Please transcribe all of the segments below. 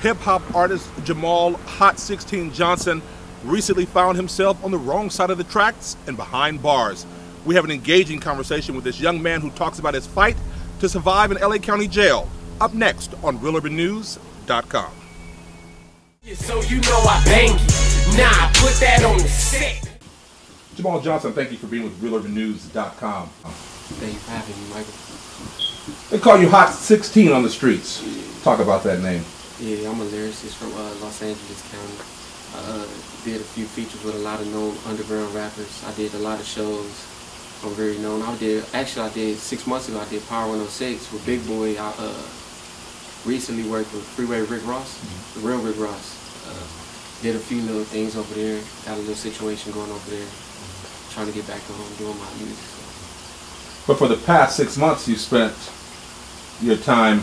Hip-hop artist Jamal Hot 16 Johnson recently found himself on the wrong side of the tracks and behind bars. We have an engaging conversation with this young man who talks about his fight to survive in LA County Jail. Up next on REELURBANNEWS.com. So you know I bang you. Nah, put that on the set. Jamal Johnson, thank you for being with REELURBANNEWS.com. Thank you for having me, Michael. They call you Hot 16 on the streets. Talk about that name. Yeah, I'm a lyricist from Los Angeles County. Did a few features with a lot of known underground rappers. I did a lot of shows. I'm very known. I did 6 months ago, I did Power 106 with Big Boy. I recently worked with Freeway Rick Ross, the real Rick Ross. Did a few little things over there. Got a little situation going over there. Trying to get back on doing my music. But for the past 6 months, you spent your time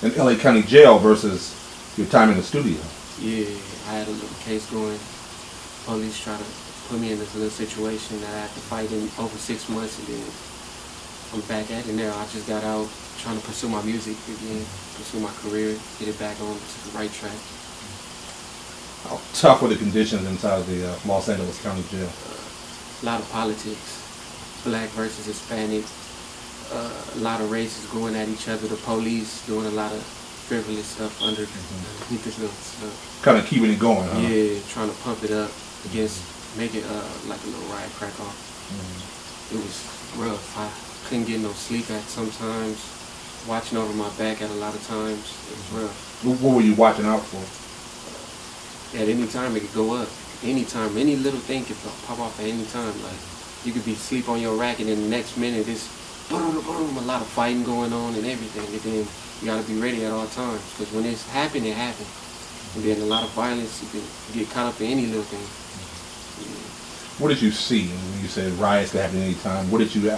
in LA County Jail versus your time in the studio. Yeah, I had a little case going. Police tried to put me in this little situation that I had to fight in over 6 months, and then I'm back at it now. I just got out trying to pursue my music again, pursue my career, get it back on to the right track. How tough were the conditions inside the Los Angeles County Jail? A lot of politics, black versus Hispanic, a lot of races going at each other, the police doing a lot of frivolous stuff underneath this little stuff. Kind of keeping it going, huh? Yeah, trying to pump it up against, make it like a little riot crack off. It was rough. I couldn't get no sleep at sometimes, watching over my back at a lot of times. It was rough. What were you watching out for? At any time it could go up. Anytime, any little thing could pop off at any time. Like, you could be asleep on your rack and then the next minute it's boom, boom, a lot of fighting going on and everything. And then you gotta be ready at all times. Because when it's happened, it happened. And then a lot of violence, you can get caught up in any little thing. Yeah. What did you see when you said riots could happen at any time? What did you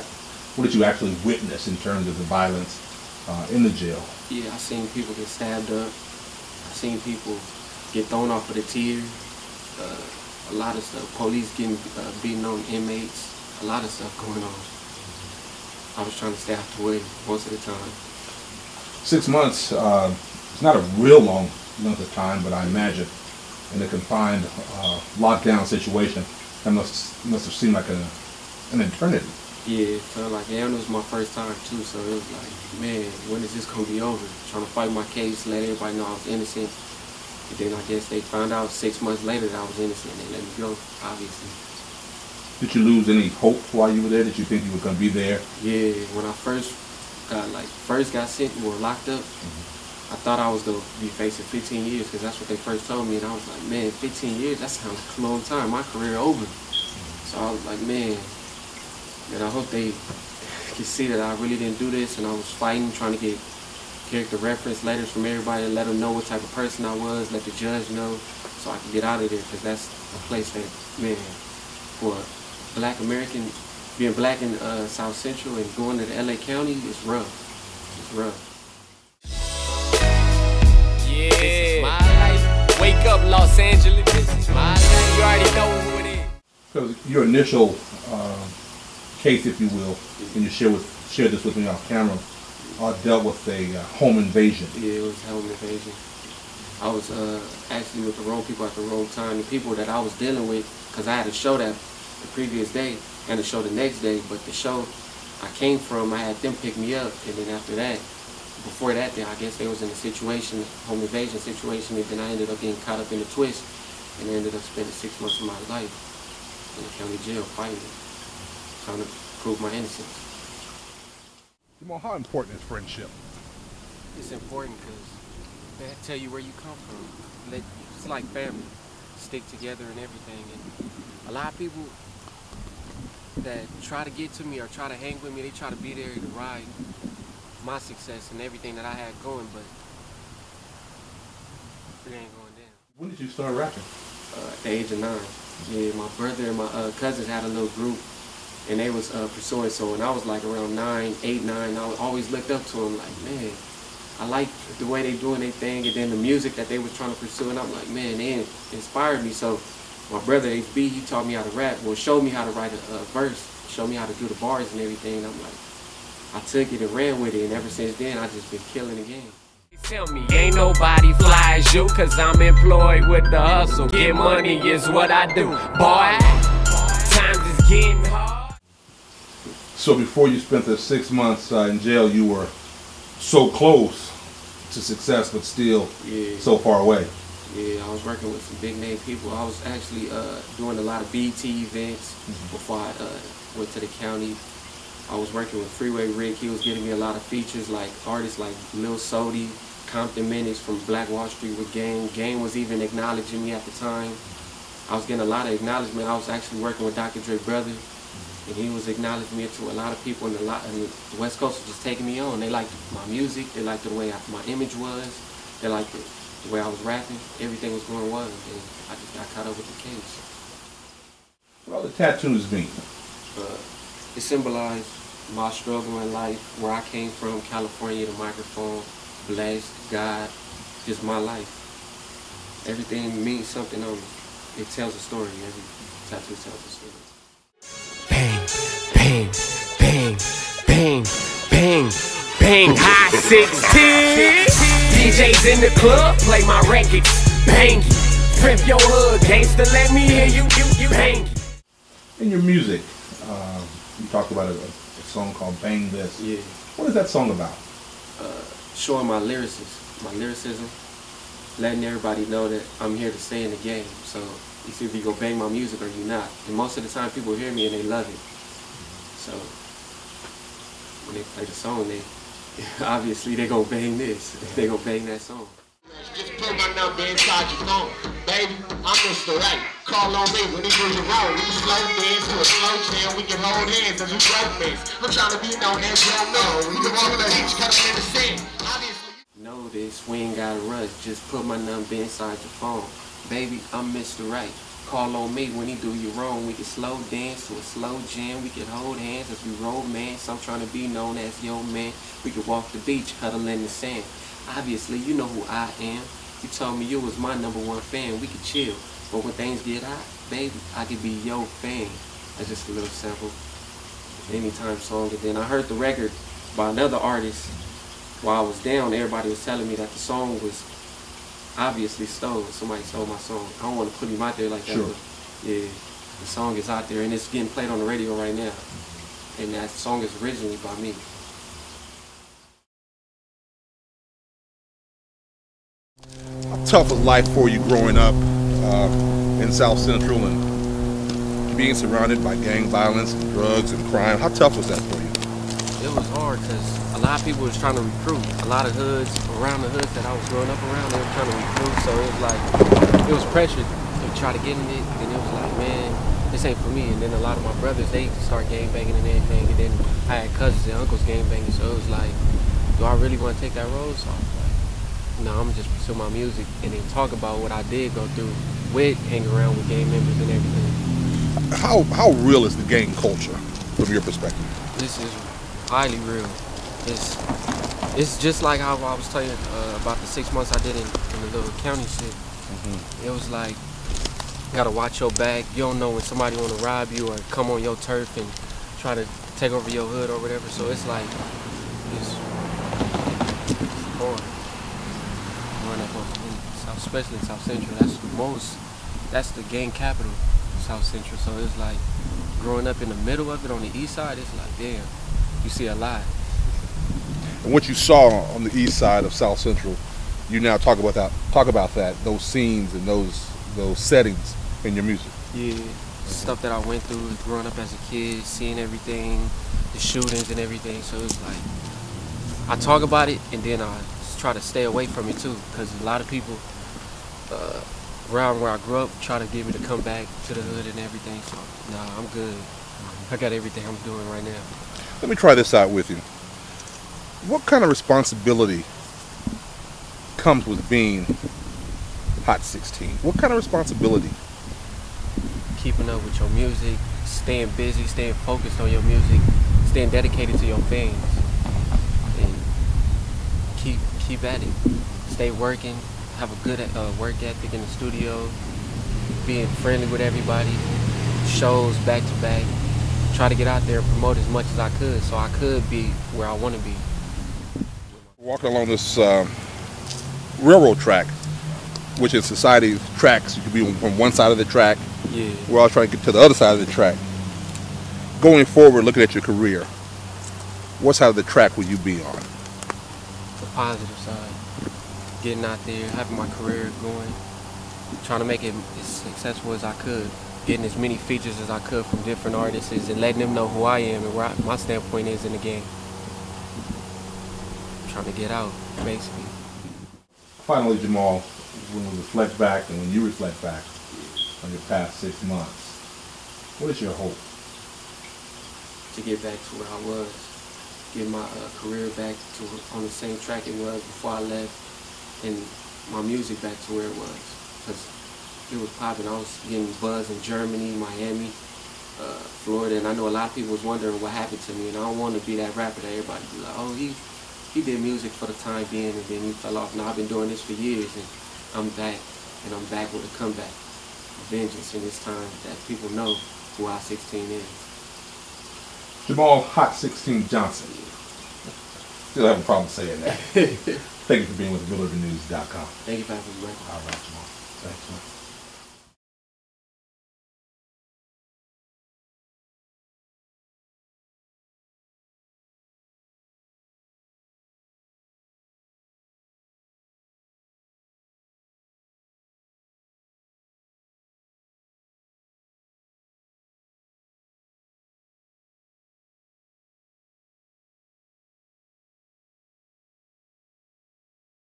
actually witness in terms of the violence in the jail? Yeah, I seen people get stabbed up. I seen people get thrown off of the tier. A lot of stuff. Police getting beating on inmates. A lot of stuff going on. I was trying to stay out the way most of the time. 6 months, it's not a real long length of time, but I imagine in a confined lockdown situation, that must have seemed like an eternity. Yeah, it felt like, and it was my first time too, so it was like, man, when is this going to be over? Trying to fight my case, let everybody know I was innocent. And then I guess they found out 6 months later that I was innocent and they let me go, obviously. Did you lose any hope while you were there? Did you think you were going to be there? Yeah, when I first got sent or locked up, I thought I was going to be facing 15 years because that's what they first told me. And I was like, man, 15 years, that sounds like a long time. My career over. So I was like, man, and I hope they can see that I really didn't do this and I was fighting, trying to get character reference letters from everybody, let them know what type of person I was, let the judge know, so I could get out of there, because that's a place that, man, for a black American, being black in South Central and going to the LA County, it's rough. It's rough. Yeah, this is my life. Wake up, Los Angeles. This is my life. You already know who it is. So your initial case, if you will, and you share this with me off camera, dealt with a home invasion. Yeah, it was a home invasion. I was actually with the wrong people at the wrong time. The people that I was dealing with, because I had a show that the previous day and a show the next day, but the show I came from, I had them pick me up, and then after that, before that, then I guess they was in a situation, home invasion situation, and then I ended up getting caught up in the twist, and I ended up spending 6 months of my life in the county jail fighting, trying to prove my innocence. Jamal, how important is friendship? It's important because they tell you where you come from. It's like family. Stick together and everything. And a lot of people that try to get to me or try to hang with me, they try to be there to ride my success and everything that I had going, but it ain't going down. When did you start rapping? At the age of 9. Yeah, my brother and my cousins had a little group, and they was pursuing, so when I was like around 8, 9, I always looked up to them like, man, I like the way they doing their thing, and then the music that they was trying to pursue, and I'm like, man, they inspired me. So my brother HB, he taught me how to rap, well, showed me how to write a verse, showed me how to do the bars and everything, and I'm like, I took it and ran with it, and ever since then, I just been killing the game. Tell me, ain't nobody fly as you, cause I'm employed with the hustle. Get money is what I do. Boy, times is getting hard. So before you spent the 6 months in jail, you were so close to success, but still so far away. Yeah, I was working with some big name people. I was actually doing a lot of BET events before I went to the county. I was working with Freeway Rick. He was getting me a lot of features, like artists like Lil Sodi, Compton Menace from Black Wall Street with Game. Game was even acknowledging me at the time. I was getting a lot of acknowledgement. I was actually working with Dr. Dre brother, and he was acknowledging me to a lot of people, and the West Coast was just taking me on. They liked my music. They liked the way my image was. They liked the way I was rapping. Everything was going well, and I just got caught up with the case. What all the tattoos mean? It symbolized my struggle in life, where I came from, California, the microphone, blessed, God, just my life. Everything means something on me. It tells a story. Every tattoo tells a story. Bang, bang, bang, bang, bang, bang. High 16. DJs in the club, play my records, bang. Trip your hood, gangsta, let me hear you bang. In your music, you talked about a song called Bang This. Yeah. What is that song about? Showing my lyricism, letting everybody know that I'm here to stay in the game. So it's either you go bang my music or you not. And most of the time people hear me and they love it. So when they play the song, they obviously they gonna bang this. They gonna bang that song. Just put my number inside your phone. Baby, I'm Mr. Right. Call on me when he do your wrong. We can slow dance to a slow jam. We can hold hands as we broke this. I'm trying to be known as your know. We can walk on the beach, cut in the sand. Obviously. Know this, we ain't gotta rush. Just put my number inside your phone. Baby, I'm Mr. Right. Call on me when he do you wrong. We can slow dance to a slow jam. We can hold hands as we romance. I'm trying to be known as your man. We can walk the beach, huddle in the sand. Obviously, you know who I am. You told me you was my #1 fan. We could chill. But when things get hot, baby, I could be your fan. That's just a little sample. Anytime song. And then I heard the record by another artist. While I was down, everybody was telling me that the song was obviously stolen. Somebody stole my song. I don't want to put him out there like that, but yeah, the song is out there and it's getting played on the radio right now. And that song is originally by me. How tough was life for you growing up in South Central and being surrounded by gang violence and drugs and crime? How tough was that for you? It was hard because a lot of people was trying to recruit. A lot of hoods around the hoods that I was growing up around, they were trying to recruit. So it was like, it was pressure to try to get in it. And it was like, man, this ain't for me. And then a lot of my brothers, they start gang banging and everything. And then I had cousins and uncles gang banging. So it was like, do I really want to take that road? So I was like, no, I'm gonna just pursue my music and then talk about what I did go through with hanging around with gang members and everything. How real is the gang culture from your perspective? This is highly real. It's just like how I was telling you about the 6 months I did in the little county shit. It was like, you gotta watch your back. You don't know when somebody wanna rob you or come on your turf and try to take over your hood or whatever. So it's like, it's hard. Growing up especially in South Central, that's the gang capital, South Central. So it's like, growing up in the middle of it on the east side, it's like, damn, you see a lot. And what you saw on the east side of South Central, you now talk about that, those scenes and those settings in your music. Yeah, stuff that I went through growing up as a kid, seeing everything, the shootings and everything. So it's like, I talk about it and then I try to stay away from it too, because a lot of people around where I grew up try to get me to come back to the hood and everything. So nah, I'm good. I got everything I'm doing right now. Let me try this out with you. What kind of responsibility comes with being Hot 16? What kind of responsibility? Keeping up with your music, staying busy, staying focused on your music, staying dedicated to your fans, and keep at it. Stay working, have a good work ethic in the studio, being friendly with everybody, shows back to back. Try to get out there and promote as much as I could so I could be where I want to be. Walking along this railroad track, which is society's tracks. You could be from one side of the track. Yeah. We're all trying to get to the other side of the track. Going forward, looking at your career, what side of the track will you be on? The positive side. Getting out there, having my career going, trying to make it as successful as I could. Getting as many features as I could from different artists and letting them know who I am and where my standpoint is in the game. I'm trying to get out, basically. Finally, Jamal, when we reflect back and when you reflect back on your past 6 months, what is your hope? To get back to where I was, get my career back to on the same track it was before I left, and my music back to where it was. Because it was popping. I was getting buzz in Germany, Miami, Florida, and I know a lot of people was wondering what happened to me, and I don't want to be that rapper that everybody be like, oh, he did music for the time being, and then he fell off. Now I've been doing this for years, and I'm back with a comeback, a vengeance, and it's time that people know who I-16 is. Jamal Hot 16 Johnson. Still having a problem saying that. Thank you for being with REELURBANNEWS.LA. Thank you for having me. All right, Jamal. Thanks, man.